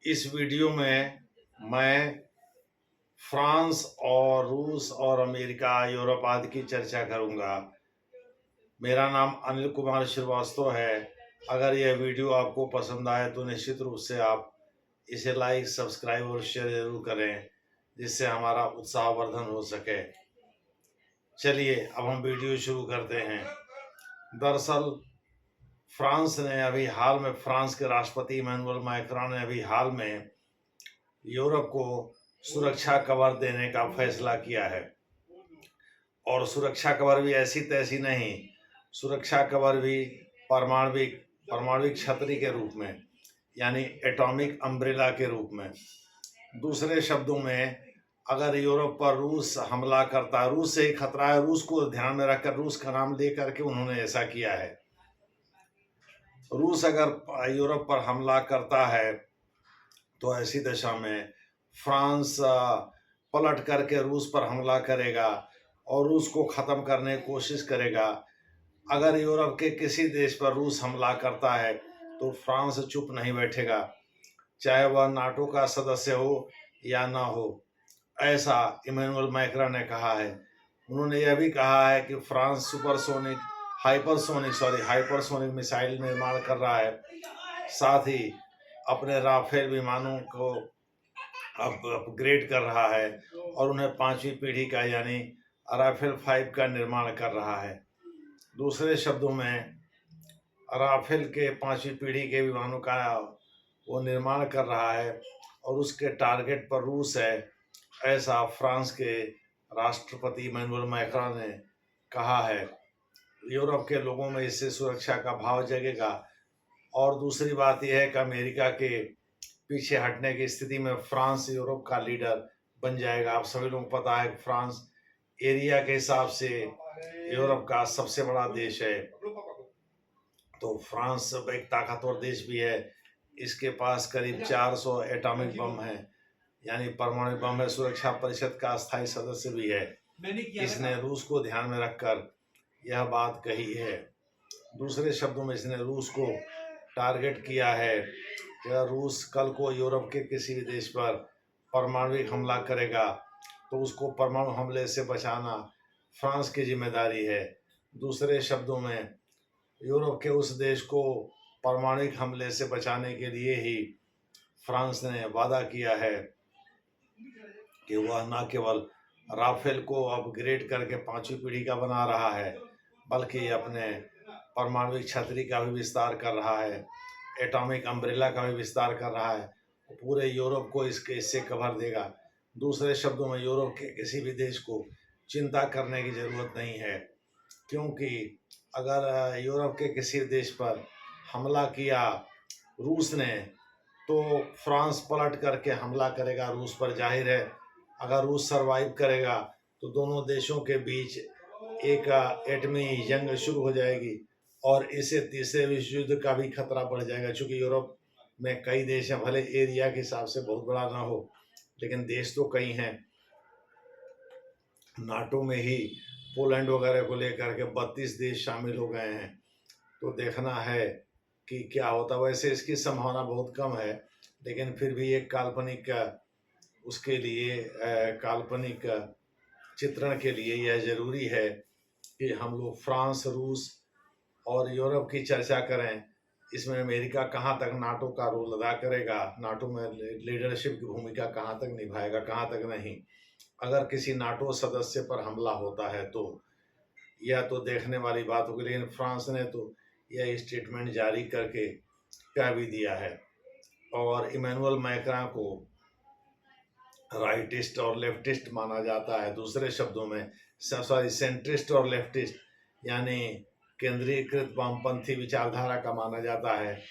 इस वीडियो में मैं फ्रांस और रूस और अमेरिका, यूरोप आदि की चर्चा करूंगा। मेरा नाम अनिल कुमार श्रीवास्तव है। अगर यह वीडियो आपको पसंद आए तो निश्चित रूप से आप इसे लाइक, सब्सक्राइब और शेयर जरूर करें, जिससे हमारा उत्साहवर्धन हो सके। चलिए अब हम वीडियो शुरू करते हैं। दरअसल फ्रांस के राष्ट्रपति इमैनुअल मैक्रों ने अभी हाल में यूरोप को सुरक्षा कवर देने का फैसला किया है। और सुरक्षा कवर भी ऐसी तैसी नहीं, सुरक्षा कवर भी परमाणविक छतरी के रूप में, यानी एटॉमिक अम्ब्रेला के रूप में। दूसरे शब्दों में, अगर यूरोप पर रूस हमला करता है, रूस से ही खतरा है, रूस को ध्यान में रखकर, रूस का नाम लेकर के उन्होंने ऐसा किया है। रूस अगर यूरोप पर हमला करता है तो ऐसी दशा में फ्रांस पलट करके रूस पर हमला करेगा और रूस को ख़त्म करने की कोशिश करेगा। अगर यूरोप के किसी देश पर रूस हमला करता है तो फ्रांस चुप नहीं बैठेगा, चाहे वह नाटो का सदस्य हो या ना हो। ऐसा इमैनुअल मैक्रों ने कहा है। उन्होंने यह भी कहा है कि फ्रांस हाइपरसोनिक मिसाइल निर्माण कर रहा है, साथ ही अपने राफेल विमानों को अपग्रेड कर रहा है और उन्हें 5वीं पीढ़ी का यानी राफेल 5 का निर्माण कर रहा है। दूसरे शब्दों में, राफेल के 5वीं पीढ़ी के विमानों का वो निर्माण कर रहा है और उसके टारगेट पर रूस है, ऐसा फ्रांस के राष्ट्रपति इमैनुअल मैक्रों ने कहा है। यूरोप के लोगों में इससे सुरक्षा का भाव जगेगा। और दूसरी बात यह है कि अमेरिका के पीछे हटने की स्थिति में फ्रांस यूरोप का लीडर बन जाएगा। आप सभी लोगों को पता है कि फ्रांस एरिया के हिसाब से यूरोप का सबसे बड़ा देश है। तो फ्रांस एक ताकतवर देश भी है। इसके पास करीब 400 एटॉमिक बम है, यानी परमाणु बम है। सुरक्षा परिषद का स्थायी सदस्य भी है। इसने रूस को ध्यान में रखकर यह बात कही है। दूसरे शब्दों में, इसने रूस को टारगेट किया है कि रूस कल को यूरोप के किसी भी देश पर परमाणविक हमला करेगा तो उसको परमाणु हमले से बचाना फ्रांस की जिम्मेदारी है। दूसरे शब्दों में, यूरोप के उस देश को परमाणविक हमले से बचाने के लिए ही फ्रांस ने वादा किया है कि वह न केवल राफेल को अपग्रेड करके 5वीं पीढ़ी का बना रहा है, बल्कि अपने परमाणविक छतरी का भी विस्तार कर रहा है, एटॉमिक अम्ब्रेला का भी विस्तार कर रहा है। पूरे यूरोप को इससे कवर देगा। दूसरे शब्दों में, यूरोप के किसी भी देश को चिंता करने की ज़रूरत नहीं है, क्योंकि अगर यूरोप के किसी देश पर हमला किया रूस ने तो फ्रांस पलट करके हमला करेगा रूस पर। जाहिर है, अगर रूस सरवाइव करेगा तो दोनों देशों के बीच एक एटमी जंग शुरू हो जाएगी और इससे तीसरे विश्व युद्ध का भी खतरा बढ़ जाएगा। क्योंकि यूरोप में कई देश हैं, भले एरिया के हिसाब से बहुत बड़ा ना हो, लेकिन देश तो कई हैं। नाटो में ही पोलैंड वगैरह को लेकर के 32 देश शामिल हो गए हैं। तो देखना है कि क्या होता। वैसे इसकी संभावना बहुत कम है, लेकिन फिर भी एक काल्पनिक चित्रण के लिए यह ज़रूरी है कि हम लोग फ्रांस, रूस और यूरोप की चर्चा करें। इसमें अमेरिका कहाँ तक नाटो का रोल अदा करेगा, नाटो में लीडरशिप की भूमिका कहाँ तक निभाएगा, कहाँ तक नहीं। अगर किसी नाटो सदस्य पर हमला होता है तो यह तो देखने वाली बात होगी, लेकिन फ्रांस ने तो यह स्टेटमेंट जारी करके कह भी दिया है। और इमैनुअल मैक्रों को राइटिस्ट और लेफ्टिस्ट माना जाता है। दूसरे शब्दों में, सेंट्रिस्ट और लेफ्टिस्ट, यानी केंद्रीयकृत वामपंथी विचारधारा का माना जाता है।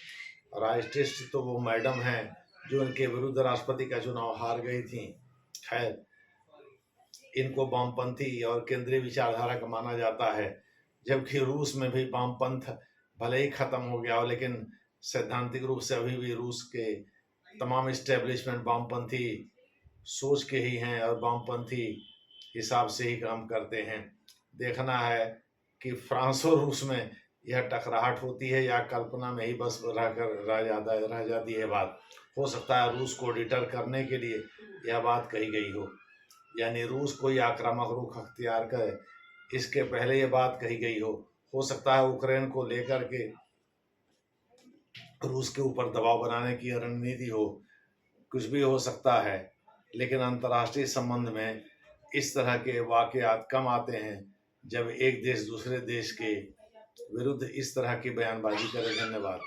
राइटिस्ट तो वो मैडम हैं जो इनके विरुद्ध राष्ट्रपति का चुनाव हार गई थी। खैर, इनको वामपंथी और केंद्रीय विचारधारा का माना जाता है। जबकि रूस में भी वामपंथ भले ही खत्म हो गया हो, लेकिन सैद्धांतिक रूप से अभी भी रूस के तमाम इस्टेब्लिशमेंट वामपंथी सोच के ही हैं और वामपंथी हिसाब से ही काम करते हैं। देखना है कि फ्रांस और रूस में यह टकराहट होती है या कल्पना में ही बस रह जाती है बात। हो सकता है रूस को डिटर करने के लिए यह बात कही गई हो, यानी रूस कोई आक्रामक रुख अख्तियार करे इसके पहले यह बात कही गई हो सकता है यूक्रेन को लेकर के रूस के ऊपर दबाव बनाने की रणनीति हो, कुछ भी हो सकता है। लेकिन अंतर्राष्ट्रीय संबंध में इस तरह के वाकयात कम आते हैं जब एक देश दूसरे देश के विरुद्ध इस तरह की बयानबाजी करे। धन्यवाद।